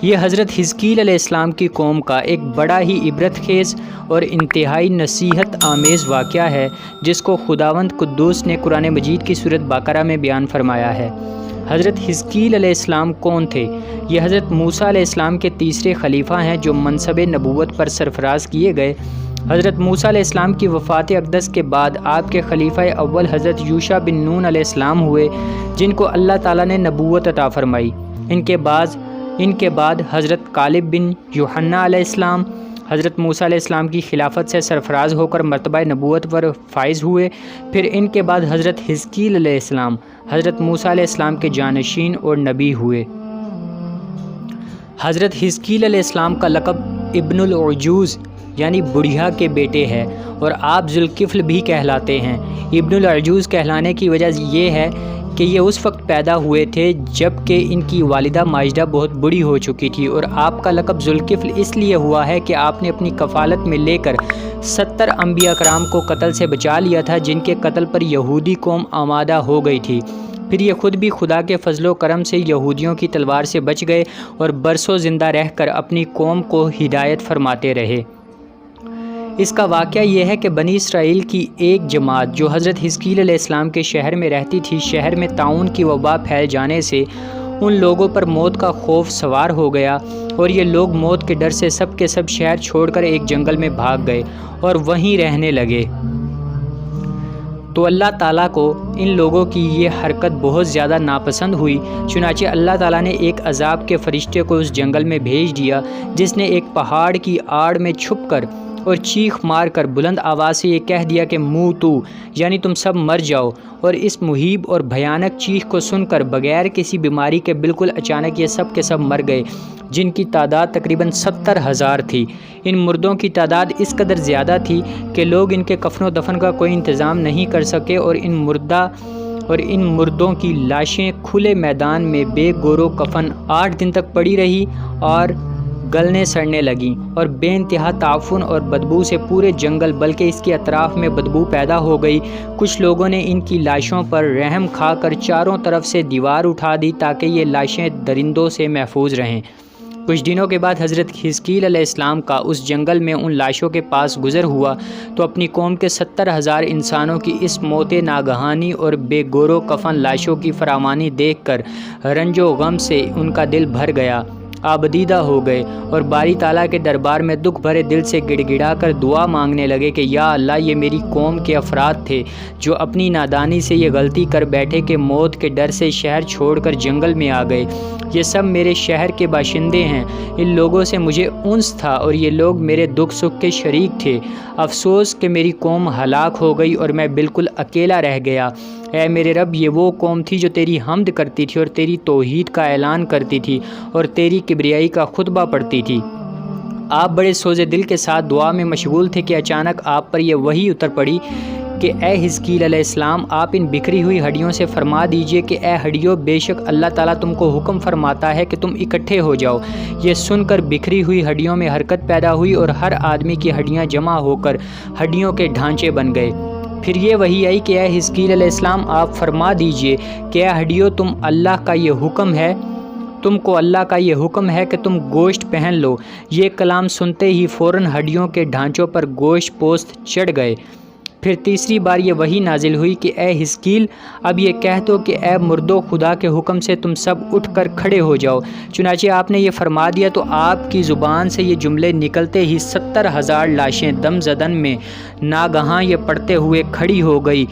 یہ حضرت حزقیل علیہ السلام کی قوم کا ایک بڑا ہی عبرت خیز اور انتہائی نصیحت آمیز واقعہ ہے جس کو خداوند قدوس نے قرآن مجید کی سورۃ بقرہ میں بیان فرمایا ہے۔ حضرت حزقیل علیہ السلام کون تھے؟ یہ حضرت موسیٰ علیہ السلام کے تیسرے خلیفہ ہیں جو منصب نبوت پر سرفراز کیے گئے۔ حضرت موسیٰ علیہ السلام کی وفات اقدس کے بعد آپ کے خلیفہ اول حضرت یوشع بن نون علیہ السلام ہوئے جن کو اللہ تعالیٰ نے نبوت عطا فرمائی۔ ان کے بعد حضرت کالب بن یوحنا علیہ السلام حضرت موسیٰ علیہ السلام کی خلافت سے سرفراز ہو کر مرتبہ نبوت پر فائز ہوئے۔ پھر ان کے بعد حضرت حزقیل علیہ السلام حضرت موسیٰ علیہ السلام کے جانشین اور نبی ہوئے۔ حضرت حزقیل علیہ السلام کا لقب ابن العجوز یعنی بڑھیا کے بیٹے ہے اور آپ ذوالکفل بھی کہلاتے ہیں۔ ابن العجوز کہلانے کی وجہ یہ ہے کہ یہ اس وقت پیدا ہوئے تھے جب کہ ان کی والدہ ماجدہ بہت بڑی ہو چکی تھی، اور آپ کا لقب ذوالکفل اس لیے ہوا ہے کہ آپ نے اپنی کفالت میں لے کر 70 انبیاء کرام کو قتل سے بچا لیا تھا جن کے قتل پر یہودی قوم آمادہ ہو گئی تھی۔ پھر یہ خود بھی خدا کے فضل و کرم سے یہودیوں کی تلوار سے بچ گئے اور برسوں زندہ رہ کر اپنی قوم کو ہدایت فرماتے رہے۔ اس کا واقعہ یہ ہے کہ بنی اسرائیل کی ایک جماعت جو حضرت حزقیل علیہ السلام کے شہر میں رہتی تھی، شہر میں طاعون کی وبا پھیل جانے سے ان لوگوں پر موت کا خوف سوار ہو گیا اور یہ لوگ موت کے ڈر سے سب کے سب شہر چھوڑ کر ایک جنگل میں بھاگ گئے اور وہیں رہنے لگے۔ تو اللہ تعالیٰ کو ان لوگوں کی یہ حرکت بہت زیادہ ناپسند ہوئی، چنانچہ اللہ تعالیٰ نے ایک عذاب کے فرشتے کو اس جنگل میں بھیج دیا جس نے ایک پہاڑ کی آڑ میں چھپ کر اور چیخ مار کر بلند آواز سے یہ کہہ دیا کہ موتو یعنی تم سب مر جاؤ، اور اس مہیب اور بھیانک چیخ کو سن کر بغیر کسی بیماری کے بالکل اچانک یہ سب کے سب مر گئے، جن کی تعداد تقریباً 70,000 تھی۔ ان مردوں کی تعداد اس قدر زیادہ تھی کہ لوگ ان کے کفن و دفن کا کوئی انتظام نہیں کر سکے، اور ان مردوں کی لاشیں کھلے میدان میں بے گور و کفن 8 دن تک پڑی رہی اور گلنے سڑنے لگیں، اور بے انتہا تعفن اور بدبو سے پورے جنگل بلکہ اس کے اطراف میں بدبو پیدا ہو گئی۔ کچھ لوگوں نے ان کی لاشوں پر رحم کھا کر چاروں طرف سے دیوار اٹھا دی تاکہ یہ لاشیں درندوں سے محفوظ رہیں۔ کچھ دنوں کے بعد حضرت حزقیل علیہ السلام کا اس جنگل میں ان لاشوں کے پاس گزر ہوا تو اپنی قوم کے 70,000 انسانوں کی اس موت ناگہانی اور بے گور و کفن لاشوں کی فراوانی دیکھ کر رنج و غم سے ان کا دل بھر گیا، آبدیدہ ہو گئے اور باری تعالیٰ کے دربار میں دکھ بھرے دل سے گڑ گڑا کر دعا مانگنے لگے کہ یا اللہ، یہ میری قوم کے افراد تھے جو اپنی نادانی سے یہ غلطی کر بیٹھے کہ موت کے ڈر سے شہر چھوڑ کر جنگل میں آ گئے۔ یہ سب میرے شہر کے باشندے ہیں، ان لوگوں سے مجھے انس تھا اور یہ لوگ میرے دکھ سکھ کے شریک تھے۔ افسوس کہ میری قوم ہلاک ہو گئی اور میں بالکل اکیلا رہ گیا۔ اے میرے رب، یہ وہ قوم تھی جو تیری حمد کرتی تھی اور تیری توحید کا اعلان کرتی تھی اور تیری کبریائی کا خطبہ پڑھتی تھی۔ آپ بڑے سوز دل کے ساتھ دعا میں مشغول تھے کہ اچانک آپ پر یہ وحی اتر پڑی کہ اے حزقیل علیہ السلام، آپ ان بکھری ہوئی ہڈیوں سے فرما دیجئے کہ اے ہڈیوں، بے شک اللہ تعالیٰ تم کو حکم فرماتا ہے کہ تم اکٹھے ہو جاؤ۔ یہ سن کر بکھری ہوئی ہڈیوں میں حرکت پیدا ہوئی اور ہر آدمی کی ہڈیاں جمع ہو کر ہڈیوں کے ڈھانچے بن گئے۔ پھر یہ وحی آئی کہ اے حزقیل علیہ السلام، آپ فرما دیجئے کہ اے ہڈیوں، تم کو اللہ کا یہ حکم ہے کہ تم گوشت پہن لو۔ یہ کلام سنتے ہی فوراً ہڈیوں کے ڈھانچوں پر گوشت پوست چڑھ گئے۔ پھر تیسری بار یہ وحی نازل ہوئی کہ اے حزقیل، اب یہ کہہ دو کہ اے مردو، خدا کے حکم سے تم سب اٹھ کر کھڑے ہو جاؤ۔ چنانچہ آپ نے یہ فرما دیا تو آپ کی زبان سے یہ جملے نکلتے ہی 70,000 لاشیں دم زدن میں ناگہاں یہ پڑھتے ہوئے کھڑی ہو گئی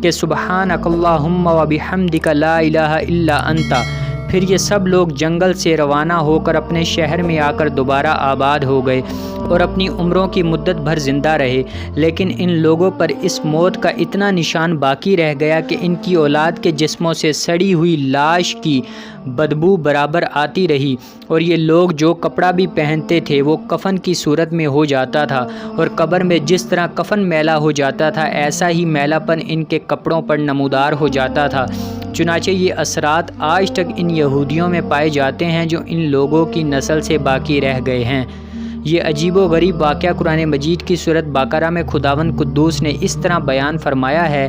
کہ سبحانک اللہم و بحمدک لا الہ الا انت۔ پھر یہ سب لوگ جنگل سے روانہ ہو کر اپنے شہر میں آ کر دوبارہ آباد ہو گئے اور اپنی عمروں کی مدت بھر زندہ رہے، لیکن ان لوگوں پر اس موت کا اتنا نشان باقی رہ گیا کہ ان کی اولاد کے جسموں سے سڑی ہوئی لاش کی بدبو برابر آتی رہی، اور یہ لوگ جو کپڑا بھی پہنتے تھے وہ کفن کی صورت میں ہو جاتا تھا، اور قبر میں جس طرح کفن میلا ہو جاتا تھا ایسا ہی میلا پن ان کے کپڑوں پر نمودار ہو جاتا تھا۔ چنانچہ یہ اثرات آج تک ان یہودیوں میں پائے جاتے ہیں جو ان لوگوں کی نسل سے باقی رہ گئے ہیں۔ یہ عجیب و غریب واقعہ قرآن مجید کی سورۃ بقرہ میں خداوند قدوس نے اس طرح بیان فرمایا ہے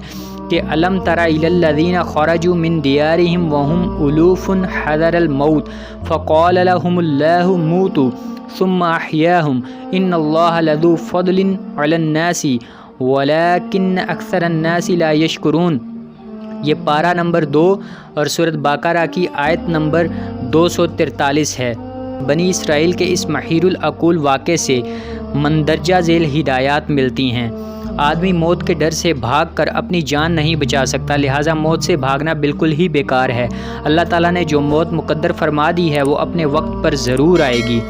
کہ الم تر الی الذین خرجوا من دیارہم وهم الوف حذر الموت فقال لهم اللہ موتوا ثم احیاہم ان اللہ لذو فضل علی الناس ولکن اکثر الناس لا یشکرون۔ یہ پارہ نمبر 2 اور سورۃ بقرہ کی آیت نمبر 243 ہے۔ بنی اسرائیل کے اس محیر العقول واقعے سے مندرجہ ذیل ہدایات ملتی ہیں۔ آدمی موت کے ڈر سے بھاگ کر اپنی جان نہیں بچا سکتا، لہٰذا موت سے بھاگنا بالکل ہی بیکار ہے۔ اللہ تعالیٰ نے جو موت مقدر فرما دی ہے وہ اپنے وقت پر ضرور آئے گی،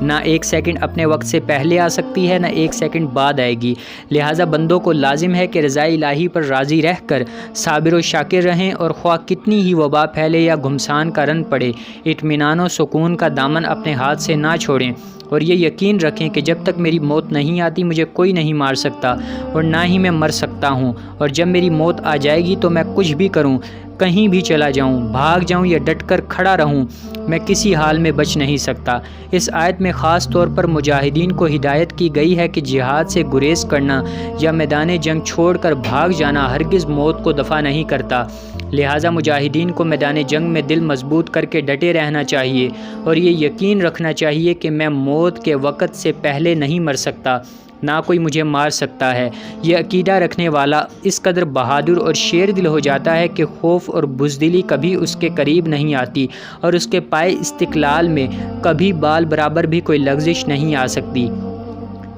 نہ ایک سیکنڈ اپنے وقت سے پہلے آ سکتی ہے نہ ایک سیکنڈ بعد آئے گی۔ لہٰذا بندوں کو لازم ہے کہ رضا الہی پر راضی رہ کر صابر و شاکر رہیں، اور خواہ کتنی ہی وبا پھیلے یا گھمسان کا رن پڑے، اطمینان و سکون کا دامن اپنے ہاتھ سے نہ چھوڑیں، اور یہ یقین رکھیں کہ جب تک میری موت نہیں آتی مجھے کوئی نہیں مار سکتا اور نہ ہی میں مر سکتا ہوں، اور جب میری موت آ جائے گی تو میں کچھ بھی کروں، کہیں بھی چلا جاؤں، بھاگ جاؤں یا ڈٹ کر کھڑا رہوں، میں کسی حال میں بچ نہیں سکتا۔ اس آیت میں خاص طور پر مجاہدین کو ہدایت کی گئی ہے کہ جہاد سے گریز کرنا یا میدان جنگ چھوڑ کر بھاگ جانا ہرگز موت کو دفع نہیں کرتا۔ لہٰذا مجاہدین کو میدان جنگ میں دل مضبوط کر کے ڈٹے رہنا چاہیے، اور یہ یقین رکھنا چاہیے کہ میں موت کے وقت سے پہلے نہیں مر سکتا، نہ کوئی مجھے مار سکتا ہے۔ یہ عقیدہ رکھنے والا اس قدر بہادر اور شیر دل ہو جاتا ہے کہ خوف اور بزدلی کبھی اس کے قریب نہیں آتی، اور اس کے پائے استقلال میں کبھی بال برابر بھی کوئی لغزش نہیں آ سکتی۔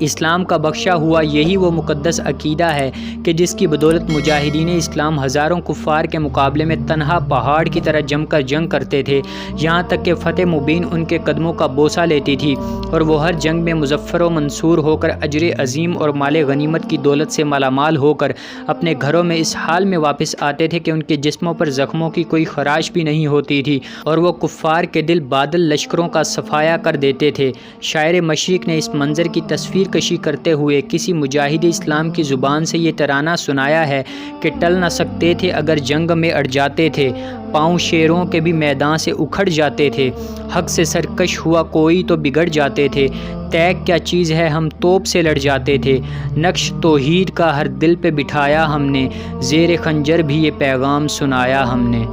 اسلام کا بخشا ہوا یہی وہ مقدس عقیدہ ہے کہ جس کی بدولت مجاہدین اسلام ہزاروں کفار کے مقابلے میں تنہا پہاڑ کی طرح جم کر جنگ کرتے تھے، یہاں تک کہ فتح مبین ان کے قدموں کا بوسہ لیتی تھی، اور وہ ہر جنگ میں مظفر و منصور ہو کر اجر عظیم اور مال غنیمت کی دولت سے مالا مال ہو کر اپنے گھروں میں اس حال میں واپس آتے تھے کہ ان کے جسموں پر زخموں کی کوئی خراش بھی نہیں ہوتی تھی، اور وہ کفار کے دل بادل لشکروں کا صفایا کر دیتے تھے۔ شاعر مشرق نے اس منظر کی تصویر کشی کرتے ہوئے کسی مجاہد اسلام کی زبان سے یہ ترانہ سنایا ہے کہ ٹل نہ سکتے تھے اگر جنگ میں اڑ جاتے تھے، پاؤں شیروں کے بھی میدان سے اکھڑ جاتے تھے، حق سے سرکش ہوا کوئی تو بگڑ جاتے تھے، تیگ کیا چیز ہے ہم توپ سے لڑ جاتے تھے، نقش توحید کا ہر دل پہ بٹھایا ہم نے، زیر خنجر بھی یہ پیغام سنایا ہم نے۔